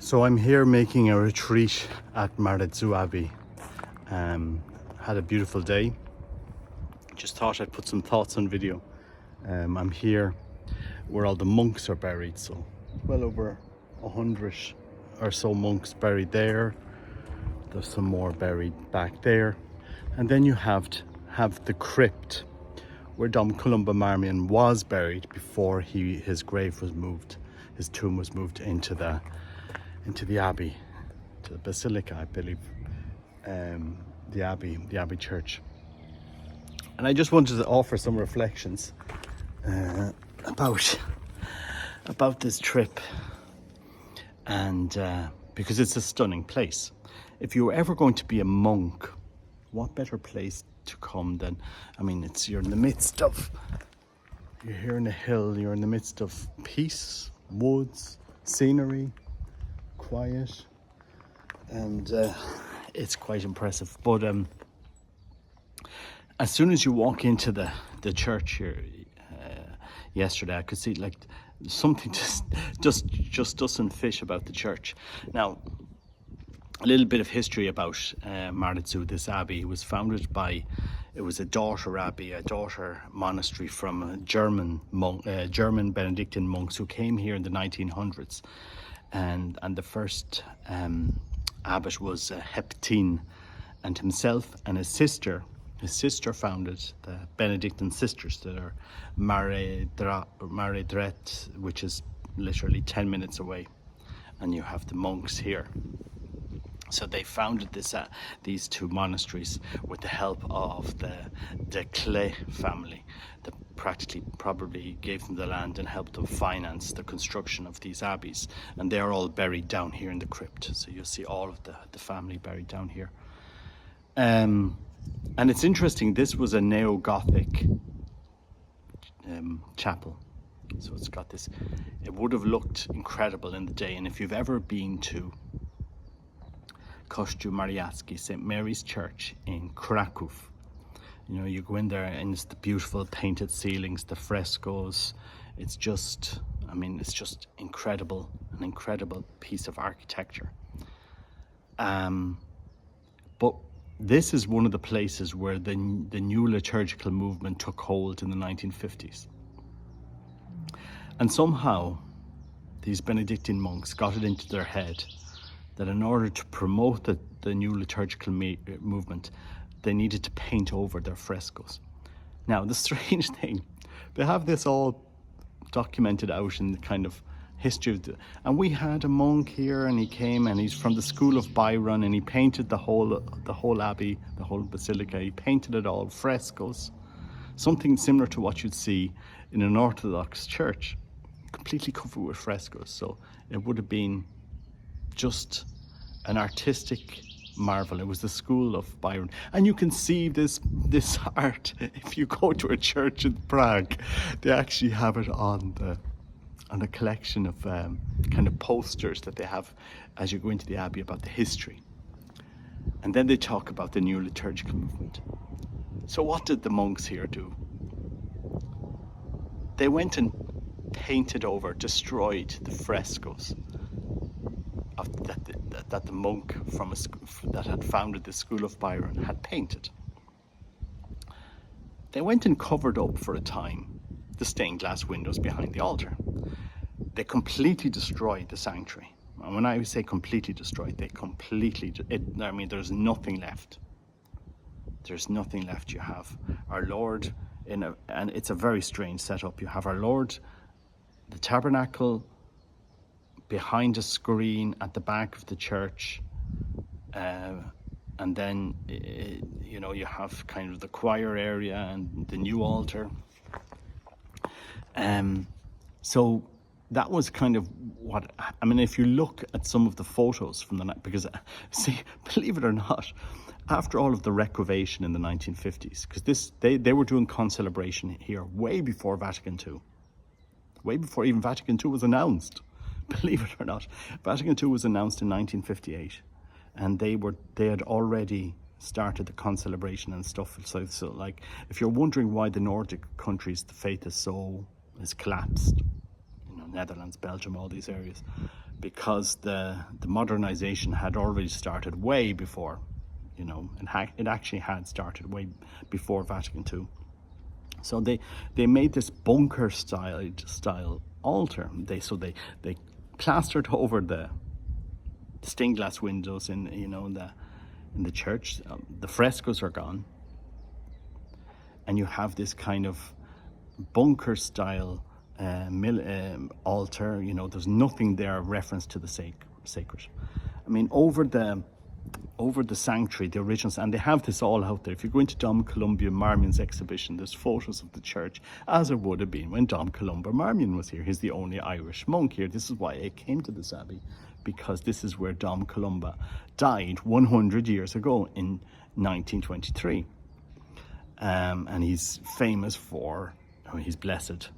So I'm here making a retreat at Maredsous Abbey. Had a beautiful day. Just thought I'd put some thoughts on video. I'm here where all the monks are buried, so well over 100 or so monks buried there. There's some more buried back there, and then you have the crypt where Dom Columba Marmion was buried before his grave was moved. His tomb was moved into the abbey, to the basilica, I believe, the abbey church. And I just wanted to offer some reflections about this trip, and because it's a stunning place. If you were ever going to be a monk, what better place to come than, you're in the midst of, you're here in a hill, you're in the midst of peace, woods, scenery, quiet, and it's quite impressive. But as soon as you walk into the church here, yesterday I could see like something just doesn't fit about the church. Now, a little bit of history about Maredsous, this abbey. It was founded by, it was a daughter abbey, a daughter monastery from German Benedictine monks who came here in the 1900s, and the first abbot was Heptine, and himself and his sister founded the Benedictine sisters that are Maredsous, which is literally 10 minutes away, and you have the monks here. So they founded these two monasteries with the help of the Clay family that probably gave them the land and helped them finance the construction of these abbeys. And they're all buried down here in the crypt. So you'll see all of the family buried down here. And it's interesting, this was a neo-Gothic chapel. So it's got this, it would have looked incredible in the day. And if you've ever been to Kościół Mariacki, St. Mary's Church in Kraków, you go in there and it's the beautiful painted ceilings, the frescoes. It's just incredible, an incredible piece of architecture. But this is one of the places where the new liturgical movement took hold in the 1950s. And somehow these Benedictine monks got it into their head that in order to promote the new liturgical movement, they needed to paint over their frescoes. Now, the strange thing, they have this all documented out in the kind of history of and we had a monk here, and he came, and he's from the school of Byron, and he painted the whole abbey, the whole basilica. He painted it all, frescoes, something similar to what you'd see in an Orthodox church, completely covered with frescoes. So it would have been just an artistic marvel. It was the school of Byron, and you can see this art if you go to a church in Prague. They actually have it on a collection of kind of posters that they have as you go into the abbey about the history, and then they talk about the new liturgical movement. So what did the monks here do? They went and painted over, destroyed the frescoes that the monk that had founded the school of Byron had painted. They went and covered up for a time the stained glass windows behind the altar. They completely destroyed the sanctuary. And when I say completely destroyed, there's nothing left. There's nothing left. You have our Lord and it's a very strange setup. You have our Lord, the tabernacle, behind a screen at the back of the church, and then you have kind of the choir area and the new altar. So that was kind of what if you look at some of the photos from the night, because see, believe it or not, after all of the renovation in the 1950s, because they were doing concelebration here way before Vatican II, way before even Vatican II was announced. Believe it or not, Vatican II was announced in 1958, and they had already started the concelebration and stuff. So like, if you're wondering why the Nordic countries, the faith is collapsed, Netherlands, Belgium, all these areas, because the modernization had already started way before, it actually had started way before Vatican II. So they made this bunker style altar. They plastered over the stained glass windows in the church. The frescoes are gone, and you have this kind of bunker style altar. There's nothing there reference to the sacred. I mean, over the sanctuary, the originals, and they have this all out there. If you go into Dom Columba Marmion's exhibition, there's photos of the church as it would have been when Dom Columba Marmion was here. He's the only Irish monk here. This is why I came to this abbey, because this is where Dom Columba died 100 years ago in 1923. And he's famous for, he's blessed,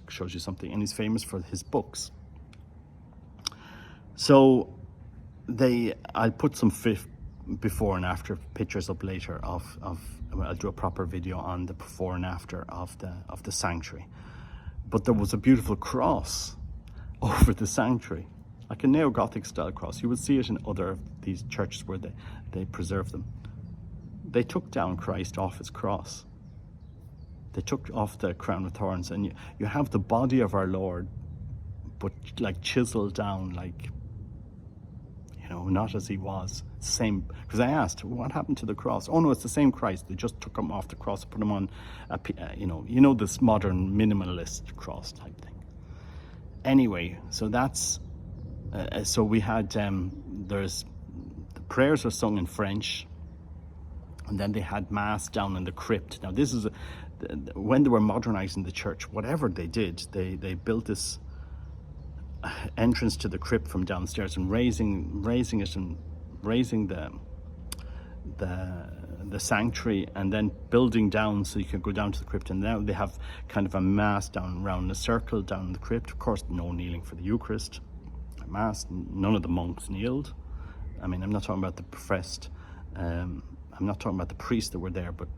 shows you something, and he's famous for his books. So I'll put some before and after pictures up later I'll do a proper video on the before and after of the sanctuary. But there was a beautiful cross over the sanctuary, like a neo-Gothic style cross. You would see it in other of these churches where they preserve them. They took down Christ off his cross. They took off the crown of thorns, and you have the body of our Lord, but like chiseled down, like, not as he was. Same, because I asked, what happened to the cross? Oh no, it's the same Christ. They just took him off the cross, put him on, this modern minimalist cross type thing. Anyway, so that's, so we had, the prayers are sung in French, and then they had mass down in the crypt. Now this is, when they were modernizing the church, whatever they did, they built this entrance to the crypt from downstairs and raising it and raising the sanctuary, and then building down so you can go down to the crypt. And now they have kind of a mass down around a circle down in the crypt. Of course, no kneeling for the Eucharist. Mass, none of the monks kneeled. I mean, I'm not talking about the professed, I'm not talking about the priests that were there, but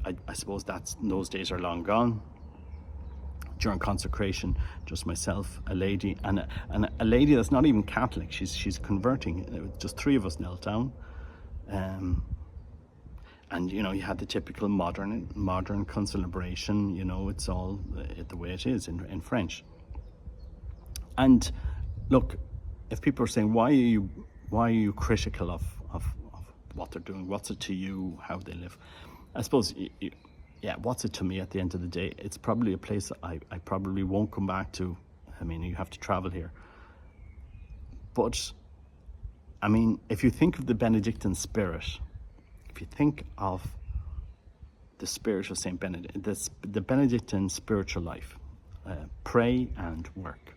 I suppose those days are long gone. During consecration, just myself, a lady, and a lady that's not even Catholic. She's converting. Just three of us knelt down, and you had the typical modern concelebration. It's all the way it is in French. And look, if people are saying, why are you critical of what they're doing? What's it to you how they live? I suppose. Yeah, what's it to me at the end of the day? It's probably a place I probably won't come back to. I mean, you have to travel here. But, I mean, if you think of the Benedictine spirit, if you think of the spirit of St. Benedict, the Benedictine spiritual life, pray and work,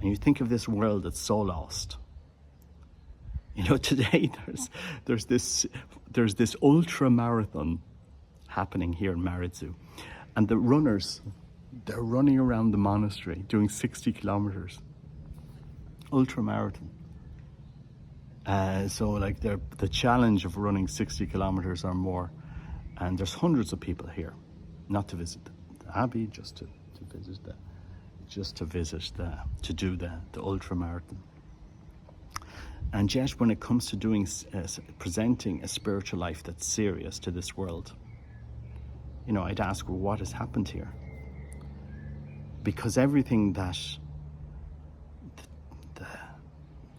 and you think of this world that's so lost. Today there's this ultra marathon happening here in Maredsous, and the runners, they're running around the monastery doing 60 kilometers, ultra marathon. So like the challenge of running 60 kilometers or more, and there's hundreds of people here, not to visit the abbey, just to do the ultra marathon. And yet, when it comes to doing presenting a spiritual life that's serious to this world, I'd ask, well, what has happened here? Because everything that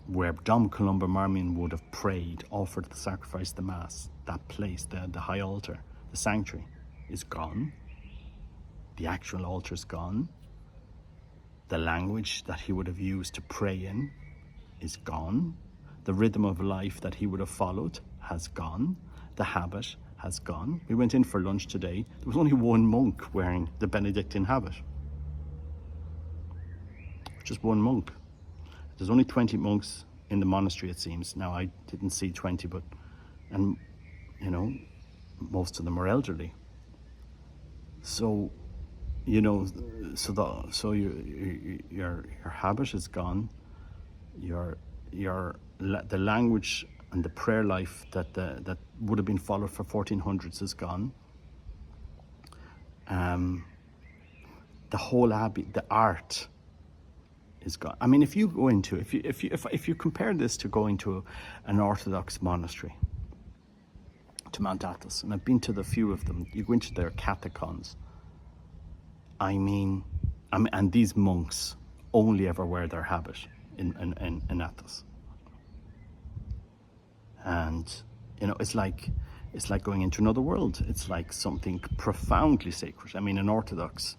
where Dom Columba Marmion would have prayed, offered the sacrifice, the mass, that place, the high altar, the sanctuary, is gone. The actual altar is gone. The language that he would have used to pray in is gone. The rhythm of life that he would have followed has gone. The habit has gone. We went in for lunch today. There was only one monk wearing the Benedictine habit. Just one monk. There's only 20 monks in the monastery, it seems. Now, I didn't see 20, but, and most of them are elderly. So, so your habit is gone. The language and the prayer life that would have been followed for 1400s is gone. The whole abbey, the art, is gone. I mean, if you go into, if you compare this to going to an Orthodox monastery, to Mount Athos, and I've been to the few of them, you go into their catacombs. I mean, and these monks only ever wear their habit in Athos. And, you know, it's like going into another world. It's like something profoundly sacred. I mean, an Orthodox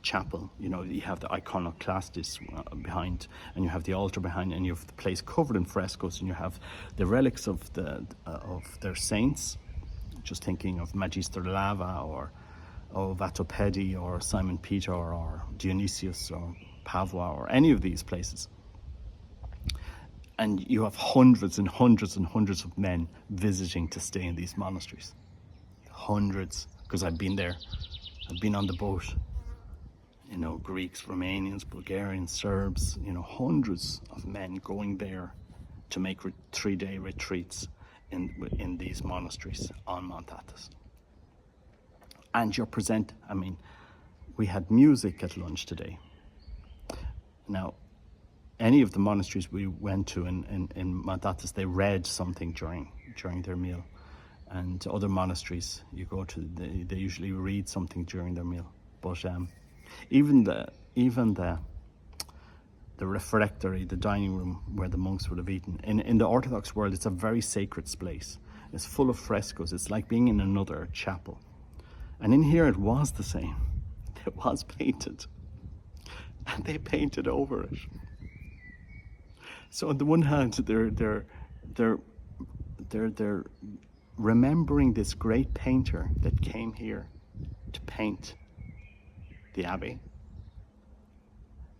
chapel, you know, you have the iconoclastis behind, and you have the altar behind, and you have the place covered in frescoes, and you have the relics of their saints. Just thinking of Magister Lava or Vatopedi or Simon Peter or Dionysius or Pavua or any of these places. And you have hundreds and hundreds and hundreds of men visiting to stay in these monasteries. Hundreds, because I've been there. I've been on the boat. You know, Greeks, Romanians, Bulgarians, Serbs, you know, hundreds of men going there to make 3-day retreats in these monasteries on Mount Athos. And you're present, I mean, we had music at lunch today. Now, any of the monasteries we went to in Mount Athos, they read something during their meal. And other monasteries you go to, they usually read something during their meal. But even the refectory, the dining room where the monks would have eaten, in the Orthodox world, it's a very sacred place. It's full of frescoes. It's like being in another chapel. And in here it was the same. It was painted. And they painted over it. So on the one hand, they're remembering this great painter that came here to paint the Abbey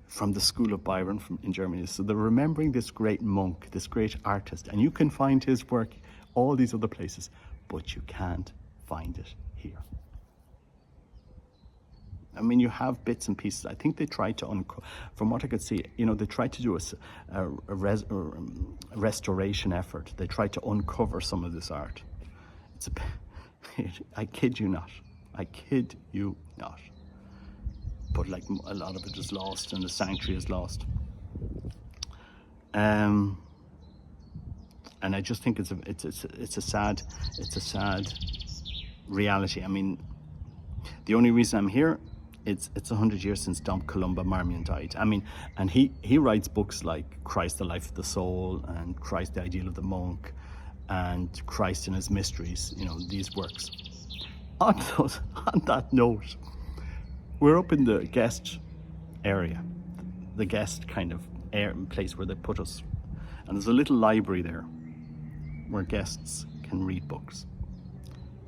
from the school of Byron in Germany. So they're remembering this great monk, this great artist, and you can find his work all these other places, but you can't find it here. I mean, you have bits and pieces. I think they tried to from what I could see, you know, they tried to do a restoration effort. They tried to uncover some of this art. I kid you not. I kid you not. But like a lot of it is lost, and the sanctuary is lost. And I just think it's a sad reality. I mean, the only reason I'm here, it's 100 years since Dom Columba Marmion died. I mean, and he writes books like Christ, the Life of the Soul, and Christ, the Ideal of the Monk, and Christ and His Mysteries. You know, these works. On that note, we're up in the guest area, the guest kind of place where they put us. And there's a little library there where guests can read books.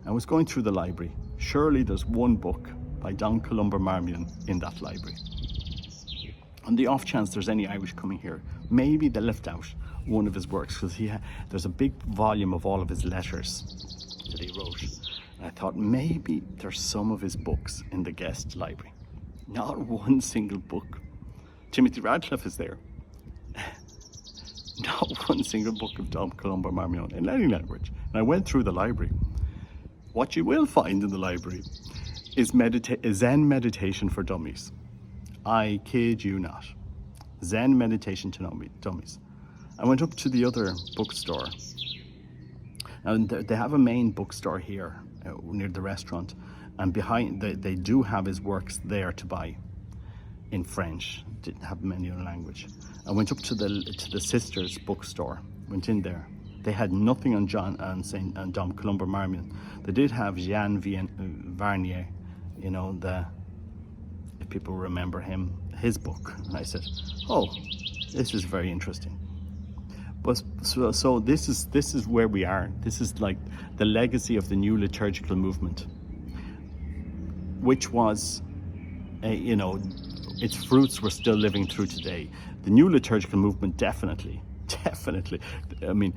I was going through the library. Surely there's one book by Dom Columba Marmion in that library. On the off chance there's any Irish coming here, maybe they left out one of his works, because there's a big volume of all of his letters that he wrote. And I thought maybe there's some of his books in the guest library. Not one single book. Timothy Radcliffe is there. Not one single book of Dom Columba Marmion in any language. And I went through the library. What you will find in the library is Zen meditation for dummies. I kid you not. Zen meditation to dummies. I went up to the other bookstore. And they have a main bookstore here near the restaurant, and behind they do have his works there to buy in French. Didn't have many other language. I went up to the sisters bookstore. Went in there. They had nothing on Dom Columba Marmion. They did have Jean Varnier, you know, if people remember him, his book. And I said, oh, this is very interesting. But so this is where we are. This is like the legacy of the new liturgical movement, which was, you know, its fruits we're still living through today. The new liturgical movement definitely. I mean,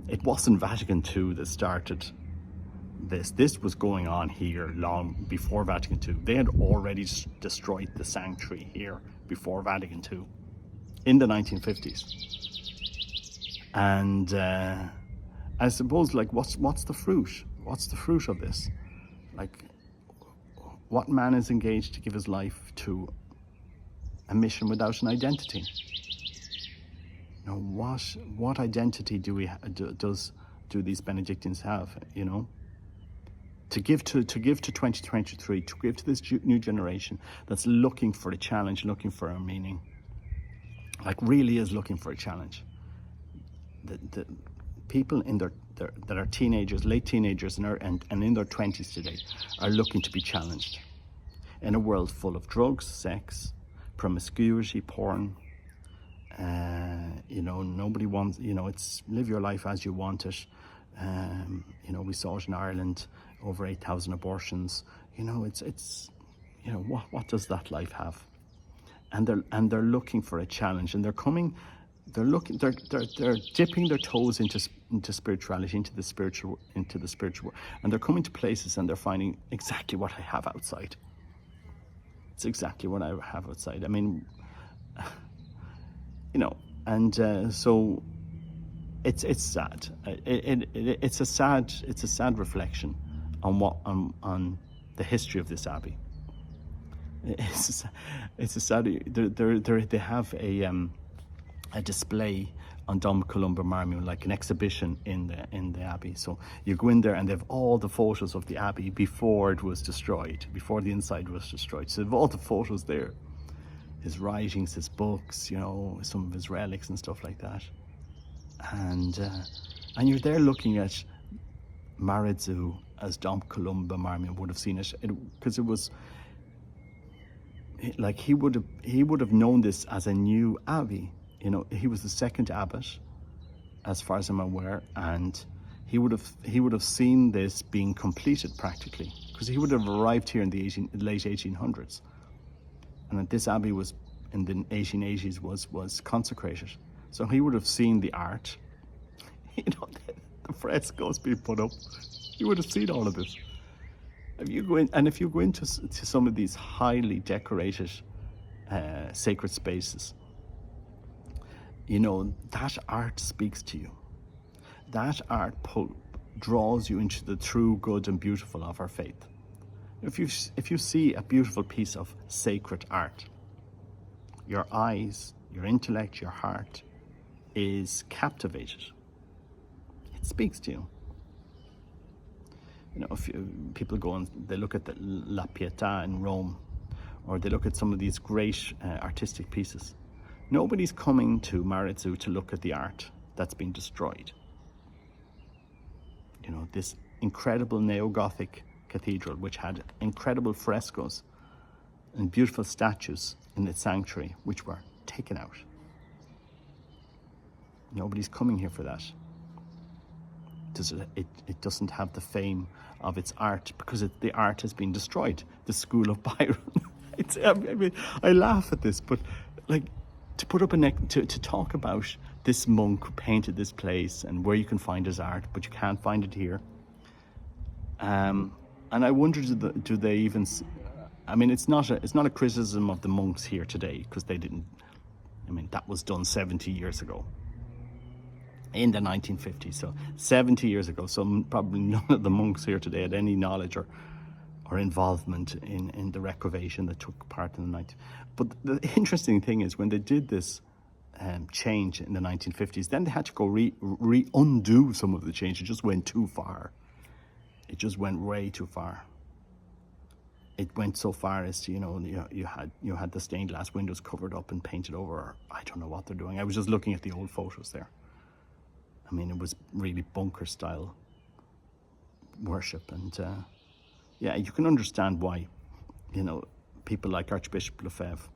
it wasn't Vatican II that started this. This was going on here long before Vatican II. They had already destroyed the sanctuary here before Vatican II in the 1950s. And I suppose, like, what's the fruit? What's the fruit of this? Like, what man is engaged to give his life to a mission without an identity. Now, what identity do these Benedictines have? You know, to give to 2023, to give to this new generation that's looking for a challenge, looking for a meaning, like really is looking for a challenge. The people in that are teenagers, late teenagers, and in their 20s today are looking to be challenged in a world full of drugs, sex, promiscuity, porn. You know, nobody wants, you know, it's live your life as you want it. You know, we saw it in Ireland, over 8,000 abortions. You know, it's you know, what does that life have? And they're looking for a challenge, and they're dipping their toes into spirituality, into the spiritual, and they're coming to places and they're finding exactly what I have outside. It's exactly what I have outside. I mean, you know, and so it's sad. It's a sad reflection on the history of this abbey. It's a sad. They have a display on Dom Columba Marmion, like an exhibition in the abbey. So you go in there and they have all the photos of the abbey before it was destroyed, before the inside was destroyed. So they have all the photos there, his writings, his books, you know, some of his relics and stuff like that. And you're there looking at Maredsous as Dom Columba Marmion would have seen it, because it was like he would have known this as a new abbey. You know, he was the second abbot, as far as I'm aware, and he would have seen this being completed practically, because he would have arrived here in the late 1800s, and that this abbey was in the 1880s was consecrated. So he would have seen the art, you know, the frescoes being put up. He would have seen all of this. If you go into some of these highly decorated sacred spaces, you know, that art speaks to you. That art draws you into the true good and beautiful of our faith. If you see a beautiful piece of sacred art, your eyes, your intellect, your heart is captivated. It speaks to you. You know, if people go and they look at the La Pietà in Rome, or they look at some of these great artistic pieces, nobody's coming to Maredsous to look at the art that's been destroyed. You know, this incredible neo-Gothic cathedral, which had incredible frescoes and beautiful statues in its sanctuary, which were taken out. Nobody's coming here for that. It doesn't have the fame of its art, because the art has been destroyed. The School of Byron. I mean, I laugh at this, but like, to put up to talk about this monk who painted this place and where you can find his art, but you can't find it here. And I wonder, do they even? I mean, it's not a criticism of the monks here today, because they didn't. I mean, that was done 70 years ago, in the 1950s. So 70 years ago. So probably none of the monks here today had any knowledge or involvement in the reclamation that took part in the 19th. But the interesting thing is, when they did this change in the 1950s, then they had to go undo some of the change. It just went too far. It just went way too far. It went so far as to, you had the stained glass windows covered up and painted over. I don't know what they're doing. I was just looking at the old photos there. I mean, it was really bunker style worship, and yeah, you can understand why, people like Archbishop Lefebvre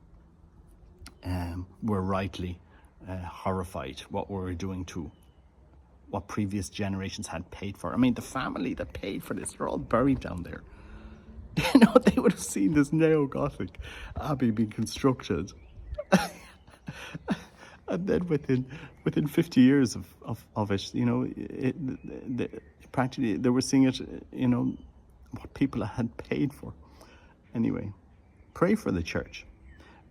were rightly horrified what we were doing to what previous generations had paid for. I mean, the family that paid for this, they're all buried down there. They would have seen this neo-Gothic abbey being constructed. And then within 50 years of it, practically they were seeing it, what people had paid for. Anyway, pray for the church.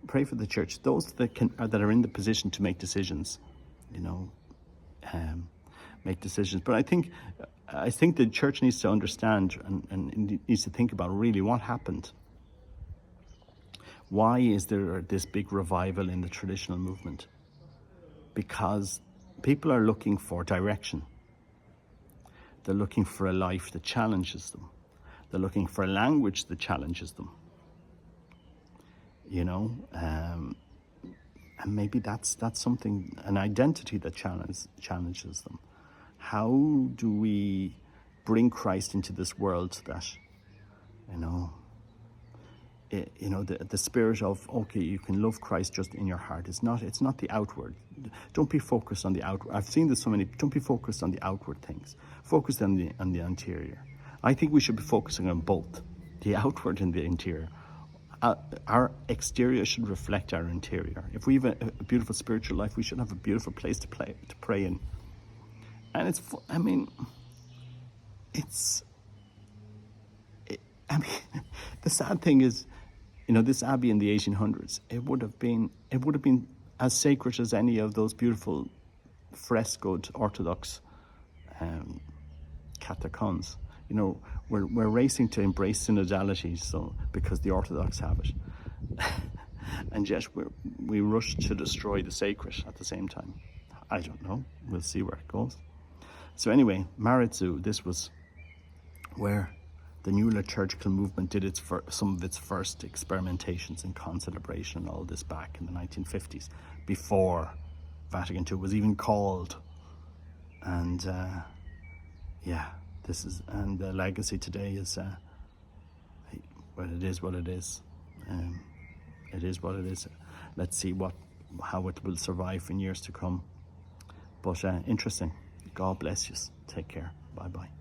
Pray for the church. Those that are in the position to make decisions, make decisions. But I think the church needs to understand and needs to think about really what happened Why is there this big revival in the traditional movement? Because people are looking for direction. They're looking for a life that challenges them. They're looking for a language that challenges them. And maybe that's something, an identity that challenges them. How do we bring Christ into this world that, the spirit of, okay, you can love Christ just in your heart. It's not the outward. Don't be focused on the outward. I've seen this so many. Don't be focused on the outward things. Focus on the interior. I think we should be focusing on both, the outward and the interior. Our exterior should reflect our interior. If we have a beautiful spiritual life, we should have a beautiful place to pray in. And the sad thing is, this abbey in the 1800s, it would have been as sacred as any of those beautiful frescoed Orthodox catacombs. We're racing to embrace synodality, so because the Orthodox have it, and yet we rush to destroy the sacred at the same time. I don't know. We'll see where it goes. So anyway, Maredsous, this was where the new liturgical movement did some of its first experimentations in concelebration and all this back in the 1950s, before Vatican II was even called. And and the legacy today is, it is what it is. It is what it is. Let's see how it will survive in years to come. But interesting. God bless you. Take care. Bye-bye.